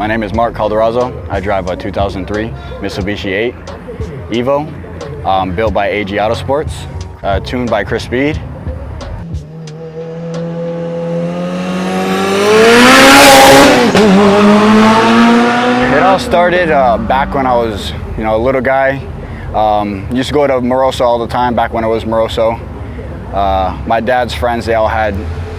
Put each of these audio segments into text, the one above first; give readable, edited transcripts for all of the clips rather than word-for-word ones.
My name is Mark Calderazzo. I drive a 2003 Mitsubishi 8 EVO, built by AG AutoSports, tuned by Crispeed. It all started back when I was, a little guy. Used to go to Moroso all the time back when it was Moroso. My dad's friends, they all had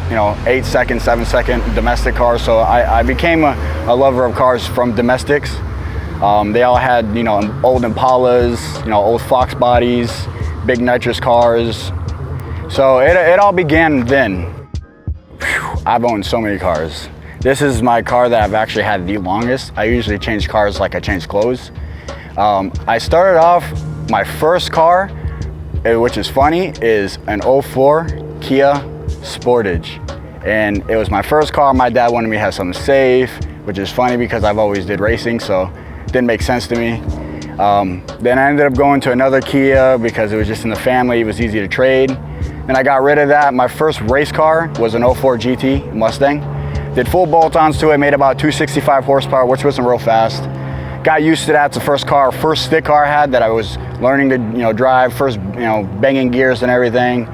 8-second, 7-second domestic cars, so I became a lover of cars from domestics. They all had old Impalas, old Fox bodies, big nitrous cars. So it all began then. Whew, I've owned so many cars. This is my car that I've actually had the longest. I usually change cars like I change clothes. I started off, my first car, which is funny, is an 04 Kia Sportage. And it was my first car. My dad wanted me to have something safe, which is funny because I've always did racing, so it didn't make sense to me. Then I ended up going to another Kia because it was just in the family, it was easy to trade. Then I got rid of that. My first race car was an 04 GT Mustang. Did full bolt-ons to it, made about 265 horsepower, which wasn't real fast. Got used to that. It's the first stick car I had that I was learning to drive, first banging gears and everything.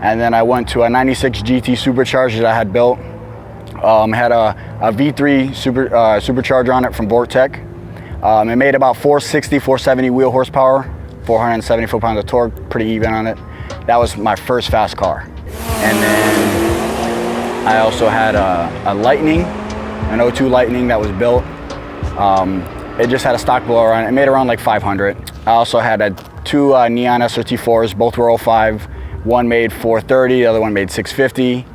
And then I went to a 96 GT supercharger that I had built. Had a V3 supercharger on it from Vortec. It made about 460, 470 wheel horsepower, 470 foot-pounds of torque, pretty even on it. That was my first fast car. And then I also had a Lightning, an 02 Lightning that was built. It just had a stock blower on it. It made around like 500. I also had two Neon SRT4s, both were 05. One made 430, the other one made 650.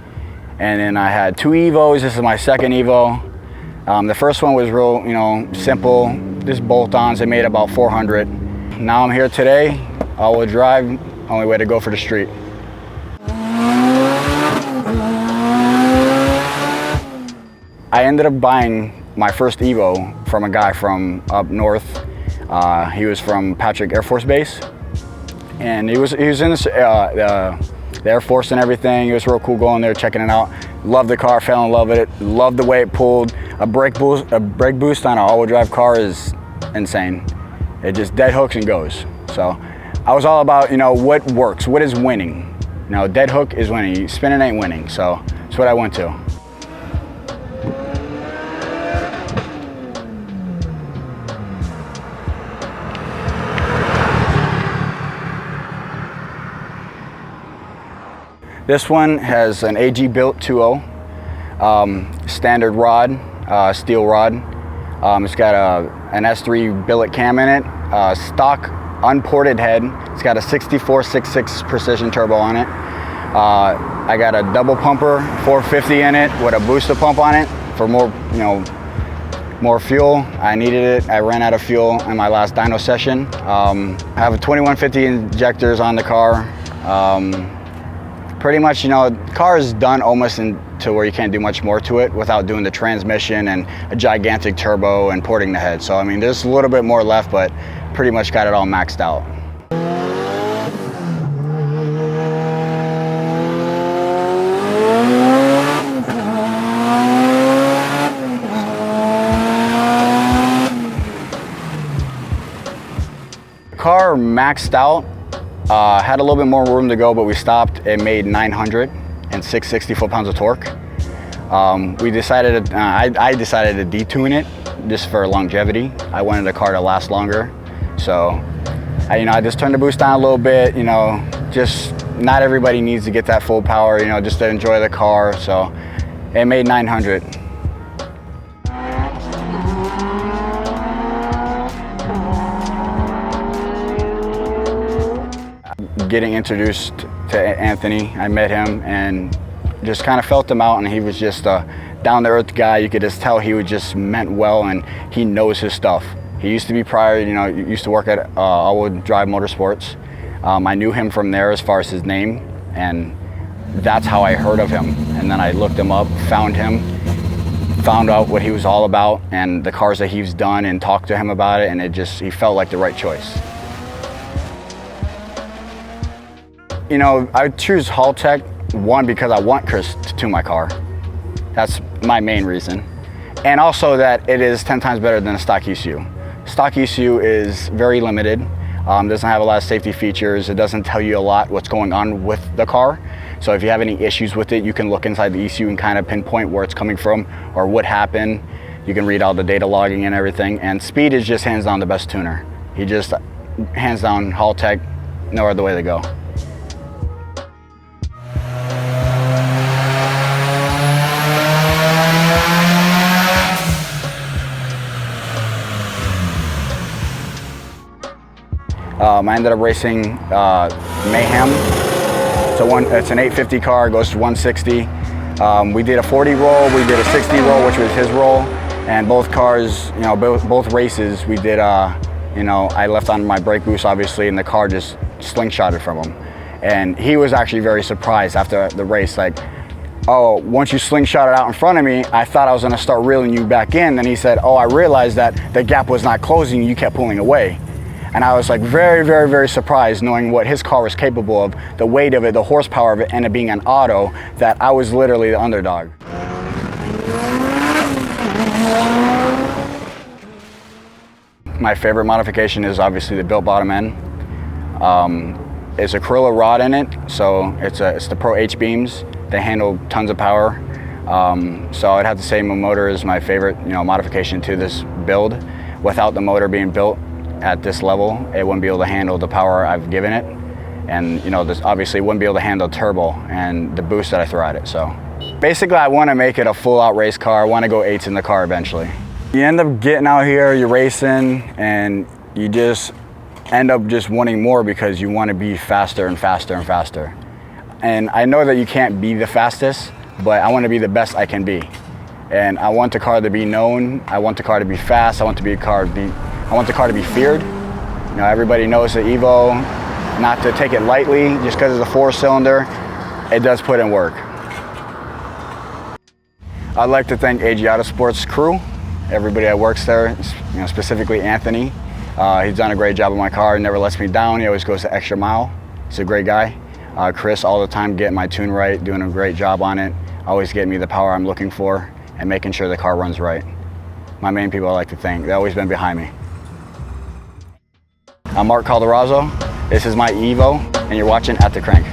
And then I had two EVOs. This is my second EVO. The first one was real, simple, just bolt-ons. It made about 400. Now I'm here today, all-wheel drive, only way to go for the street. I ended up buying my first EVO from a guy from up north. He was from Patrick Air Force Base. And he was in the Air Force and everything. It was real cool going there, checking it out. Loved the car, fell in love with it. Loved the way it pulled. A brake boost on an all-wheel drive car is insane. It just dead hooks and goes. So I was all about, what works, what is winning. Dead hook is winning. Spinning ain't winning. So that's what I went to. This one has an AG built 2.0, standard rod, steel rod. It's got an S3 billet cam in it, stock unported head. It's got a 64.66 precision turbo on it. I got a double pumper 450 in it with a booster pump on it for more fuel. I needed it. I ran out of fuel in my last dyno session. I have a 2150 injectors on the car. Pretty much, the car is done almost to where you can't do much more to it without doing the transmission and a gigantic turbo and porting the head. So, there's a little bit more left, but pretty much got it all maxed out. The car maxed out. Had a little bit more room to go, but we stopped. It made 900 and 660 foot-pounds of torque. We decided, I decided to detune it just for longevity. I wanted the car to last longer. So, I just turned the boost down a little bit, just not everybody needs to get that full power, just to enjoy the car. So it made 900. Getting introduced to Anthony, I met him and just kind of felt him out, and he was just a down-to-earth guy. You could just tell he just meant well, and he knows his stuff. He used to be prior, used to work at All-Wheel Drive Motorsports. I knew him from there as far as his name, and that's how I heard of him. And then I looked him up, found him, found out what he was all about and the cars that he's done, and talked to him about it, and he felt like the right choice. I choose Haltech, one, because I want Chris to tune my car. That's my main reason. And also that it is 10 times better than a stock ECU. Stock ECU is very limited, doesn't have a lot of safety features, it doesn't tell you a lot what's going on with the car. So if you have any issues with it, you can look inside the ECU and kind of pinpoint where it's coming from or what happened. You can read all the data logging and everything. And Speed is just hands down the best tuner. He just, hands down, Hall Tech, no other way to go. I ended up racing Mayhem. It's an 850 car, goes to 160. We did a 40 roll, we did a 60 roll, which was his roll, and both cars, you know, both races, we did, you know, I left on my brake boost, obviously, and the car just slingshotted from him. And he was actually very surprised after the race, like, oh, once you slingshotted out in front of me, I thought I was gonna start reeling you back in. Then he said, oh, I realized that the gap was not closing, you kept pulling away. And I was like very, very, very surprised knowing what his car was capable of, the weight of it, the horsepower of it, and it being an auto, that I was literally the underdog. My favorite modification is obviously the built bottom end. It's a Kronicle rod in it, so it's the Pro H beams. They handle tons of power. So I'd have to say my motor is my favorite, you know, modification to this build. Without the motor being built at this level, it wouldn't be able to handle the power I've given it. And you know, this obviously wouldn't be able to handle turbo and the boost that I throw at it. So basically I want to make it a full out race car. I want to go 8s in the car eventually. You end up getting out here, you're racing, and you just end up just wanting more because you want to be faster and faster and faster. And I know that you can't be the fastest, but I want to be the best I can be. And I want the car to be known, I want the car to be fast, I want the car to be feared. You know, everybody knows the EVO, not to take it lightly, just because it's a 4-cylinder, it does put in work. I'd like to thank AG AutoSports crew, everybody that works there, you know, specifically Anthony. He's done a great job on my car, never lets me down, he always goes the extra mile. He's a great guy. Chris, all the time getting my tune right, doing a great job on it, always getting me the power I'm looking for, and making sure the car runs right. My main people I like to thank, they've always been behind me. I'm Mark Calderazzo, this is my EVO, and you're watching At The Crank.